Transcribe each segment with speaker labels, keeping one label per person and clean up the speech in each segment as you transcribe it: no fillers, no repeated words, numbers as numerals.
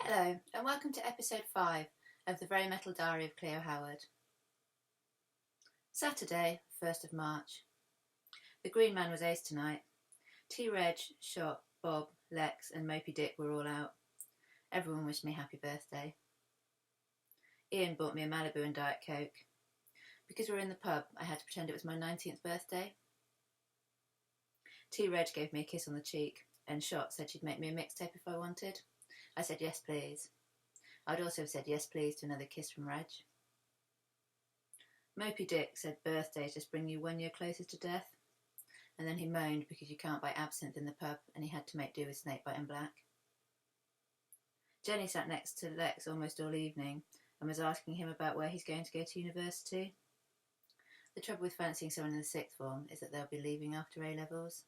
Speaker 1: Hello, and welcome to episode 5 of the Very Metal Diary of Cleo Howard. Saturday, 1st of March. The Green Man was ace tonight. T-Reg, Shot, Bob, Lex and Mopey Dick were all out. Everyone wished me happy birthday. Ian bought me a Malibu and Diet Coke. Because we were in the pub, I had to pretend it was my 19th birthday. T-Reg gave me a kiss on the cheek, and Shot said she'd make me a mixtape if I wanted. I said yes please. I'd also have said yes please to another kiss from Reg. Mopey Dick said birthdays just bring you 1 year closer to death, and then he moaned because you can't buy absinthe in the pub and he had to make do with snakebite and black. Jenny sat next to Lex almost all evening and was asking him about where he's going to go to university. The trouble with fancying someone in the sixth form is that they'll be leaving after A-levels.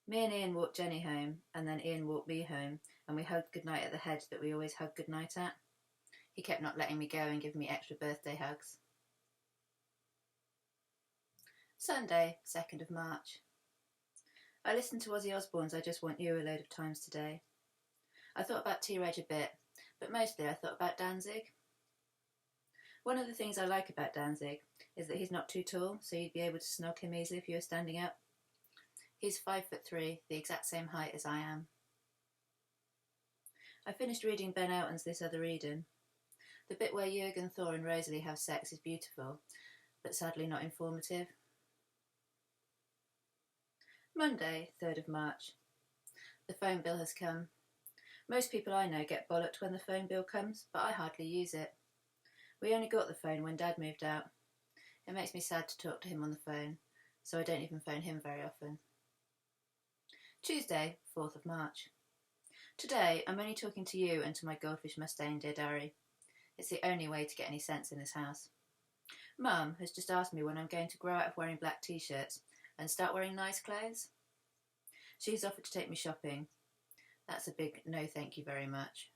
Speaker 1: Me and Ian walked Jenny home, and then Ian walked me home, and we hugged goodnight at the hedge that we always hug goodnight at. He kept not letting me go and giving me extra birthday hugs. Sunday, 2nd of March. I listened to Ozzy Osbourne's I Just Want You a load of times today. I thought about T-Reg a bit, but mostly I thought about Danzig. One of the things I like about Danzig is that he's not too tall, so you'd be able to snog him easily if you were standing up. He's 5'3", the exact same height as I am. I finished reading Ben Elton's This Other Eden. The bit where Jürgen Thor and Rosalie have sex is beautiful, but sadly not informative. Monday, 3rd of March. The phone bill has come. Most people I know get bollocked when the phone bill comes, but I hardly use it. We only got the phone when Dad moved out. It makes me sad to talk to him on the phone, so I don't even phone him very often. Tuesday, 4th of March. Today, I'm only talking to you and to my goldfish Mustang, dear diary. It's the only way to get any sense in this house. Mum has just asked me when I'm going to grow out of wearing black t-shirts and start wearing nice clothes. She's offered to take me shopping. That's a big no thank you very much.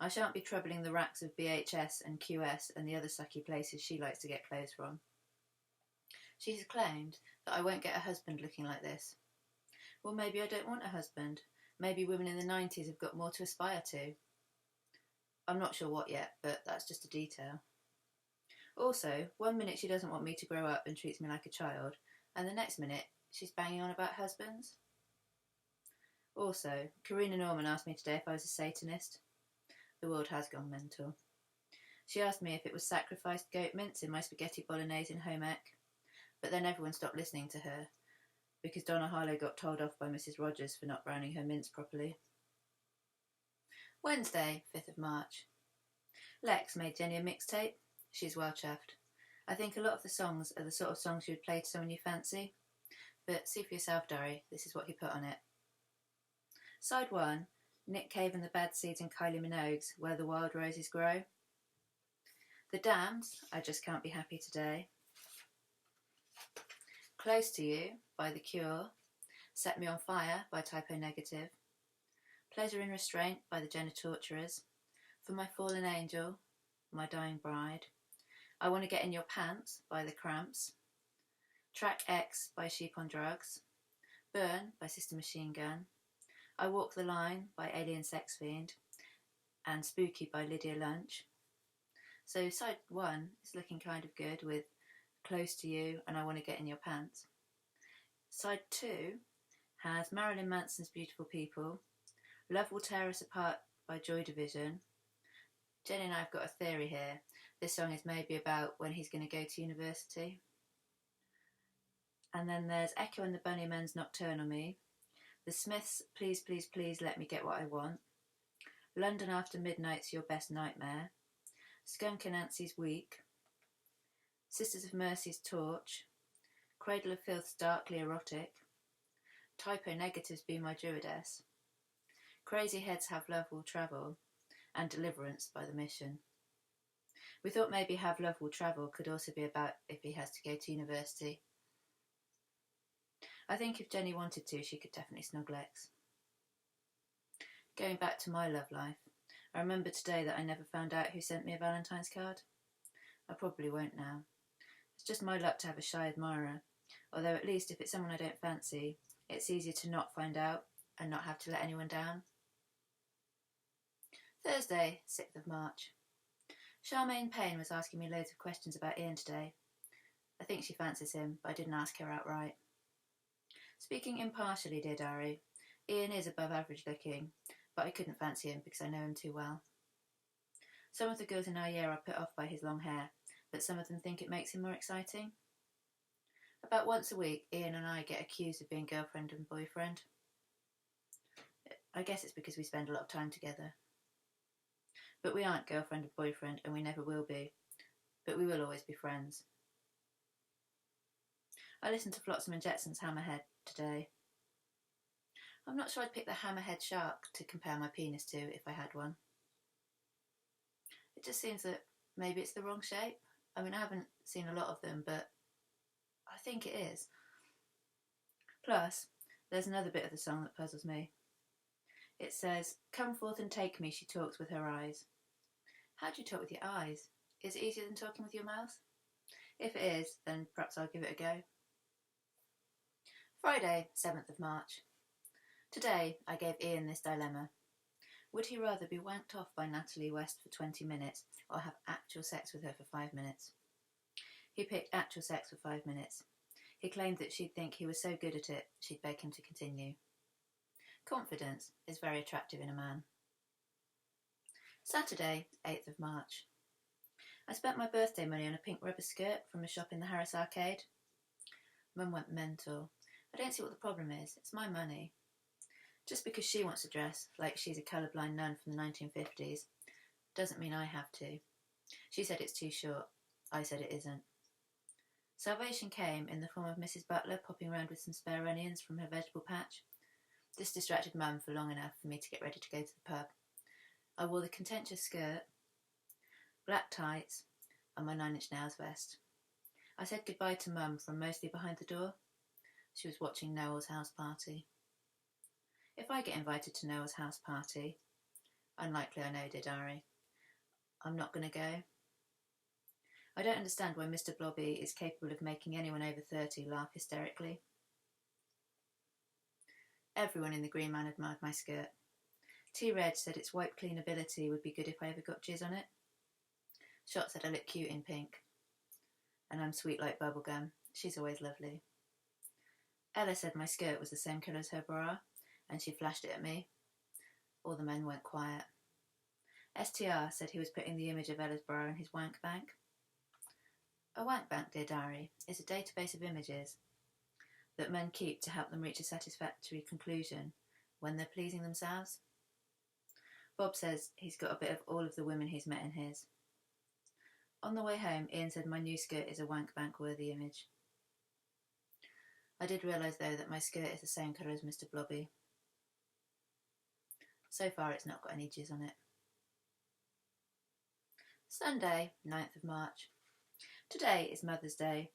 Speaker 1: I shan't be troubling the racks of BHS and QS and the other sucky places she likes to get clothes from. She's claimed that I won't get a husband looking like this. Well, maybe I don't want a husband. Maybe women in the 90s have got more to aspire to. I'm not sure what yet, but that's just a detail. Also, 1 minute she doesn't want me to grow up and treats me like a child, and the next minute she's banging on about husbands. Also, Karina Norman asked me today if I was a Satanist. The world has gone mental. She asked me if it was sacrificed goat mince in my spaghetti bolognese in home ec, but then everyone stopped listening to her, because Donna Harlow got told off by Mrs. Rogers for not browning her mince properly. Wednesday, 5th of March. Lex made Jenny a mixtape. She's well chuffed. I think a lot of the songs are the sort of songs you would play to someone you fancy. But see for yourself, Diary, this is what he put on it. Side 1, Nick Cave and the Bad Seeds and Kylie Minogue's Where the Wild Roses Grow. The Damned, I Just Can't Be Happy Today. Close to You by The Cure, Set Me on Fire by Typo Negative, Pleasure in Restraint by the Jenna Torturers, For My Fallen Angel, My Dying Bride, I Want to Get in Your Pants by The Cramps, Track X by Sheep on Drugs, Burn by Sister Machine Gun, I Walk the Line by Alien Sex Fiend, and Spooky by Lydia Lunch. So side 1 is looking kind of good with Close to You and I Want to Get in Your Pants. Side 2 has Marilyn Manson's Beautiful People, Love Will Tear Us Apart by Joy Division. Jenny and I have got a theory here. This song is maybe about when he's going to go to university. And then there's Echo and the Bunnymen's Nocturnal Me, The Smiths' Please Please Please Let Me Get What I Want, London After Midnight's Your Best Nightmare, Skunk and Nancy's Week, Sisters of Mercy's Torch, Cradle of Filth's Darkly Erotic, Typo Negative's Be My Druidess, Crazy Heads Have Love Will Travel, and Deliverance by The Mission. We thought maybe Have Love Will Travel could also be about if he has to go to university. I think if Jenny wanted to, she could definitely snog Lex. Going back to my love life, I remember today that I never found out who sent me a Valentine's card. I probably won't now. It's just my luck to have a shy admirer, although at least if it's someone I don't fancy, it's easier to not find out and not have to let anyone down. Thursday, 6th of March. Charmaine Payne was asking me loads of questions about Ian today. I think she fancies him, but I didn't ask her outright. Speaking impartially, dear diary, Ian is above average looking, but I couldn't fancy him because I know him too well. Some of the girls in our year are put off by his long hair, but some of them think it makes him more exciting. About once a week, Ian and I get accused of being girlfriend and boyfriend. I guess it's because we spend a lot of time together. But we aren't girlfriend and boyfriend, and we never will be. But we will always be friends. I listened to Flotsam and Jetson's Hammerhead today. I'm not sure I'd pick the hammerhead shark to compare my penis to if I had one. It just seems that maybe it's the wrong shape. I mean, I haven't seen a lot of them, but I think it is. Plus, there's another bit of the song that puzzles me. It says, "Come forth and take me, she talks with her eyes." How do you talk with your eyes? Is it easier than talking with your mouth? If it is, then perhaps I'll give it a go. Friday, 7th of March. Today, I gave Ian this dilemma. Would he rather be wanked off by Natalie West for 20 minutes or have actual sex with her for 5 minutes? He picked actual sex for 5 minutes. He claimed that she'd think he was so good at it, she'd beg him to continue. Confidence is very attractive in a man. Saturday, 8th of March. I spent my birthday money on a pink rubber skirt from a shop in the Harris Arcade. Mum went mental. I don't see what the problem is. It's my money. Just because she wants to dress like she's a colourblind nun from the 1950s doesn't mean I have to. She said it's too short. I said it isn't. Salvation came in the form of Mrs. Butler popping round with some spare onions from her vegetable patch. This distracted Mum for long enough for me to get ready to go to the pub. I wore the contentious skirt, black tights, and my 9-inch nails vest. I said goodbye to Mum from mostly behind the door. She was watching Noel's house party. If I get invited to Noel's house party, unlikely I know, dear diary, I'm not going to go. I don't understand why Mr. Blobby is capable of making anyone over 30 laugh hysterically. Everyone in the Green Man admired my skirt. T-Reg said its wipe clean ability would be good if I ever got jizz on it. Shot said I look cute in pink. And I'm sweet like bubblegum. She's always lovely. Ella said my skirt was the same colour as her bra, and she flashed it at me. All the men went quiet. STR said he was putting the image of Ella's bra in his wank bank. A wank bank, dear diary, is a database of images that men keep to help them reach a satisfactory conclusion when they're pleasing themselves. Bob says he's got a bit of all of the women he's met in his. On the way home, Ian said my new skirt is a wank bank worthy image. I did realise though that my skirt is the same colour as Mr. Blobby. So far it's not got any jizz on it. Sunday, 9th of March. Today is Mother's Day.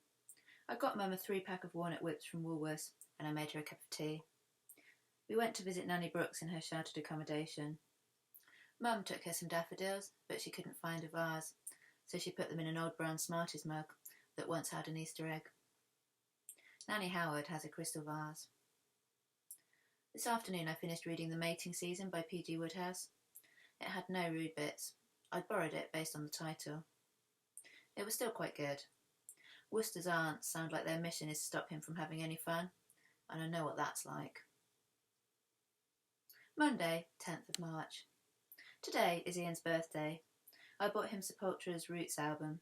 Speaker 1: I got Mum a 3-pack of walnut whips from Woolworths and I made her a cup of tea. We went to visit Nanny Brooks in her sheltered accommodation. Mum took her some daffodils, but she couldn't find a vase, so she put them in an old brown Smarties mug that once had an Easter egg. Nanny Howard has a crystal vase. This afternoon I finished reading The Mating Season by P.G. Wodehouse. It had no rude bits. I'd borrowed it based on the title. It was still quite good. Worcester's aunts sound like their mission is to stop him from having any fun, and I know what that's like. Monday, 10th of March. Today is Ian's birthday. I bought him Sepultura's Roots album.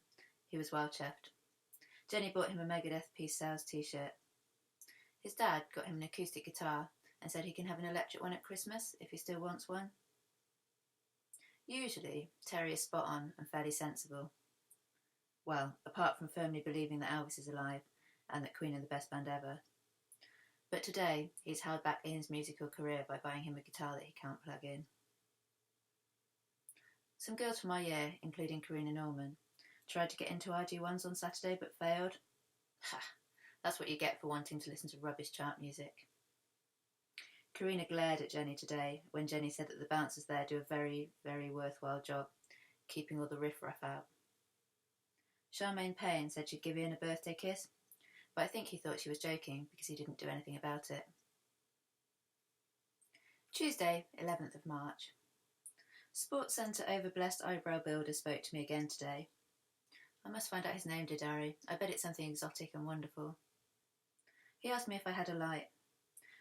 Speaker 1: He was well chuffed. Jenny bought him a Megadeth Peace Sells t-shirt. His dad got him an acoustic guitar and said he can have an electric one at Christmas if he still wants one. Usually, Terry is spot on and fairly sensible. Well, apart from firmly believing that Elvis is alive and that Queen are the best band ever. But today, he's held back Ian's musical career by buying him a guitar that he can't plug in. Some girls from our year, including Karina Norman, tried to get into RG1s on Saturday but failed. Ha! That's what you get for wanting to listen to rubbish chart music. Karina glared at Jenny today when Jenny said that the bouncers there do a very, very worthwhile job, keeping all the riff-raff out. Charmaine Payne said she'd give Ian a birthday kiss, but I think he thought she was joking because he didn't do anything about it. Tuesday, 11th of March. Sports Centre overblessed eyebrow builder spoke to me again today. I must find out his name, dear Diary. I bet it's something exotic and wonderful. He asked me if I had a light.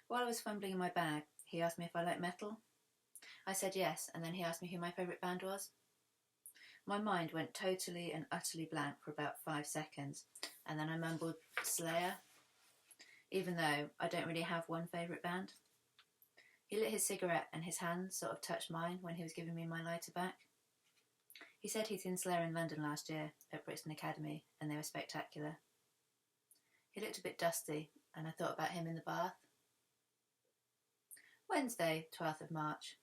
Speaker 1: While I was fumbling in my bag, he asked me if I liked metal. I said yes, and then he asked me who my favourite band was. My mind went totally and utterly blank for about 5 seconds, and then I mumbled Slayer, even though I don't really have one favourite band. He lit his cigarette and his hand sort of touched mine when he was giving me my lighter back. He said he'd seen Slayer in London last year at Brixton Academy, and they were spectacular. He looked a bit dusty, and I thought about him in the bath. Wednesday, 12th of March.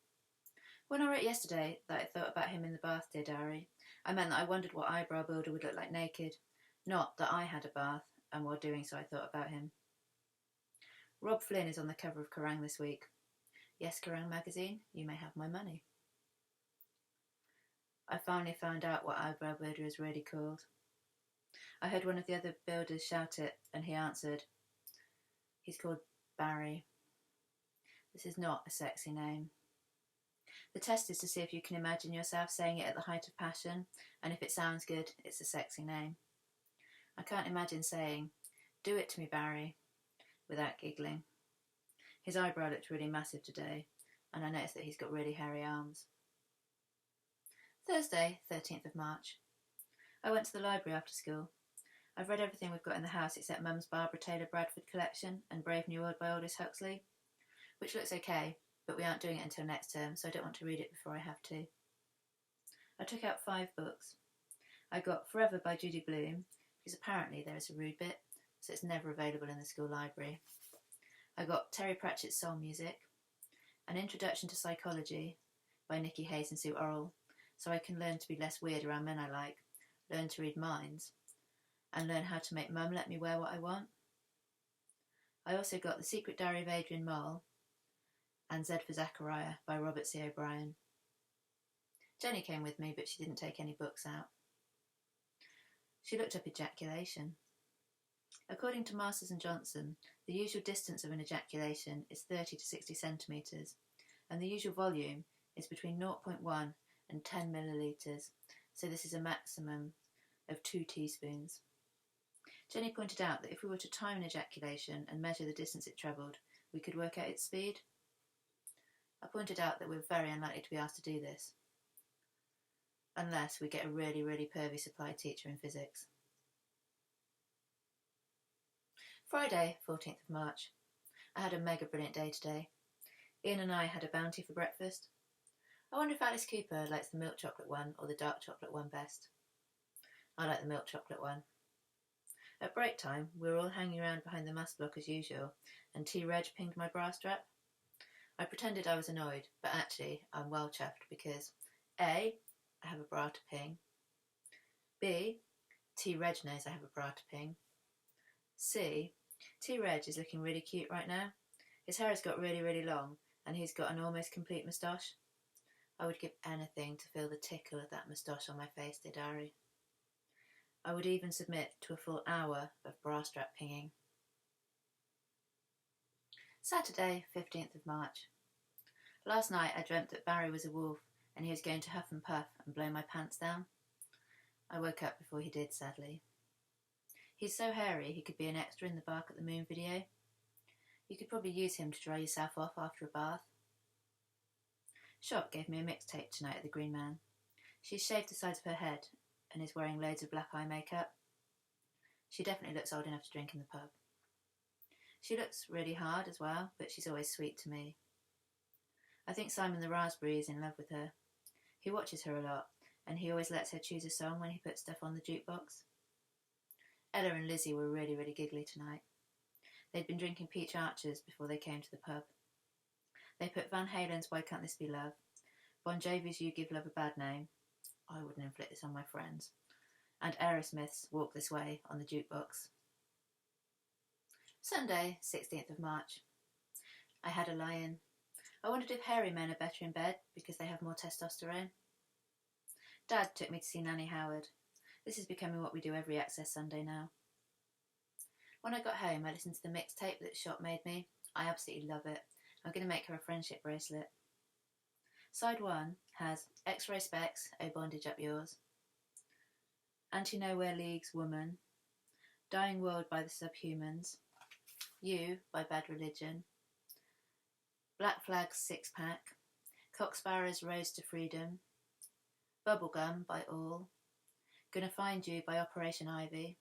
Speaker 1: When I wrote yesterday that I thought about him in the bath, dear Diary, I meant that I wondered what eyebrow builder would look like naked, not that I had a bath, and while doing so I thought about him. Rob Flynn is on the cover of Kerrang this week. Yes, Kerrang magazine, you may have my money. I finally found out what eyebrow builder is really called. I heard one of the other builders shout it, and he answered. He's called Barry. This is not a sexy name. The test is to see if you can imagine yourself saying it at the height of passion, and if it sounds good, it's a sexy name. I can't imagine saying, "Do it to me, Barry," without giggling. His eyebrow looked really massive today, and I noticed that he's got really hairy arms. Thursday, 13th of March. I went to the library after school. I've read everything we've got in the house except Mum's Barbara Taylor Bradford collection and Brave New World by Aldous Huxley, which looks okay, but we aren't doing it until next term, so I don't want to read it before I have to. I took out 5 books. I got Forever by Judy Blume, because apparently there is a rude bit, so it's never available in the school library. I got Terry Pratchett's Soul Music, An Introduction to Psychology by Nikki Hayes and Sue Orrell, so I can learn to be less weird around men I like, learn to read minds, and learn how to make Mum let me wear what I want. I also got The Secret Diary of Adrian Mole and Z for Zachariah by Robert C. O'Brien. Jenny came with me, but she didn't take any books out. She looked up ejaculation. According to Masters and Johnson, the usual distance of an ejaculation is 30 to 60 centimetres, and the usual volume is between 0.1 and 10 millilitres, so this is a maximum of 2 teaspoons. Jenny pointed out that if we were to time an ejaculation and measure the distance it travelled, we could work out its speed. I pointed out that we're very unlikely to be asked to do this, unless we get a really, really pervy supply teacher in physics. Friday, 14th of March. I had a mega brilliant day today. Ian and I had a bounty for breakfast. I wonder if Alice Cooper likes the milk chocolate one or the dark chocolate one best. I like the milk chocolate one. At break time, we were all hanging around behind the maths block as usual, and T-Reg pinged my bra strap. I pretended I was annoyed, but actually I'm well chuffed because A, I have a bra to ping. B, T-Reg knows I have a bra to ping. C, T-Reg is looking really cute right now. His hair has got really, really long, and he's got an almost complete moustache. I would give anything to feel the tickle of that moustache on my face, dear diary. I would even submit to a full hour of bra strap pinging. Saturday, 15th of March. Last night I dreamt that Barry was a wolf and he was going to huff and puff and blow my pants down. I woke up before he did, sadly. He's so hairy he could be an extra in the Bark at the Moon video. You could probably use him to dry yourself off after a bath. Shop gave me a mixtape tonight at the Green Man. She's shaved the sides of her head and is wearing loads of black eye makeup. She definitely looks old enough to drink in the pub. She looks really hard as well, but she's always sweet to me. I think Simon the Raspberry is in love with her. He watches her a lot, and he always lets her choose a song when he puts stuff on the jukebox. Ella and Lizzie were really, really giggly tonight. They'd been drinking peach archers before they came to the pub. They put Van Halen's Why Can't This Be Love, Bon Jovi's You Give Love a Bad Name, I wouldn't inflict this on my friends, and Aerosmith's Walk This Way on the jukebox. Sunday, 16th of March. I had a lie-in. I wondered if hairy men are better in bed because they have more testosterone. Dad took me to see Nanny Howard. This is becoming what we do every Access Sunday now. When I got home, I listened to the mixtape that Shop made me. I absolutely love it. I'm going to make her a friendship bracelet. Side 1 has X-Ray Specs, Oh Bondage Up Yours, Anti-Nowhere League's Woman, Dying World by the Subhumans, You by Bad Religion, Black Flag's Six Pack, Cocksparrow's Rose to Freedom, Bubblegum by All, Gonna Find You by Operation Ivy,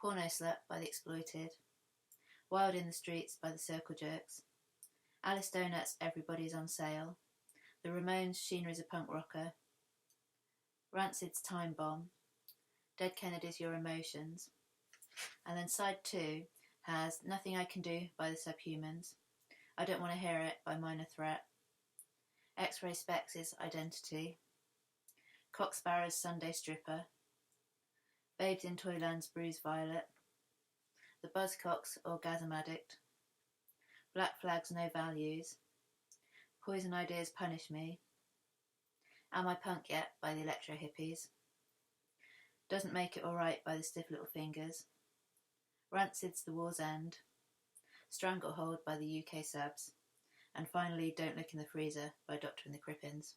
Speaker 1: Porno Slut by The Exploited, Wild in the Streets by the Circle Jerks, Alice Donut's Everybody's on Sale, The Ramones' Sheena's a Punk Rocker, Rancid's Time Bomb, Dead Kennedy's Your Emotions, and then side 2 has Nothing I Can Do by the Subhumans, I Don't Want to Hear It by Minor Threat, X-Ray Specs' Identity, Cocksparrow's Sunday Stripper, Babes in Toyland's Bruised Violet, The Buzzcocks' Orgasm Addict, Black Flag's No Values, Poison Ideas' Punish Me, Am I Punk Yet by the Electro Hippies, Doesn't Make It Alright by the Stiff Little Fingers, Rancid's The War's End, Stranglehold by the UK Subs, and finally Don't Look in the Freezer by Doctor and the Crippins.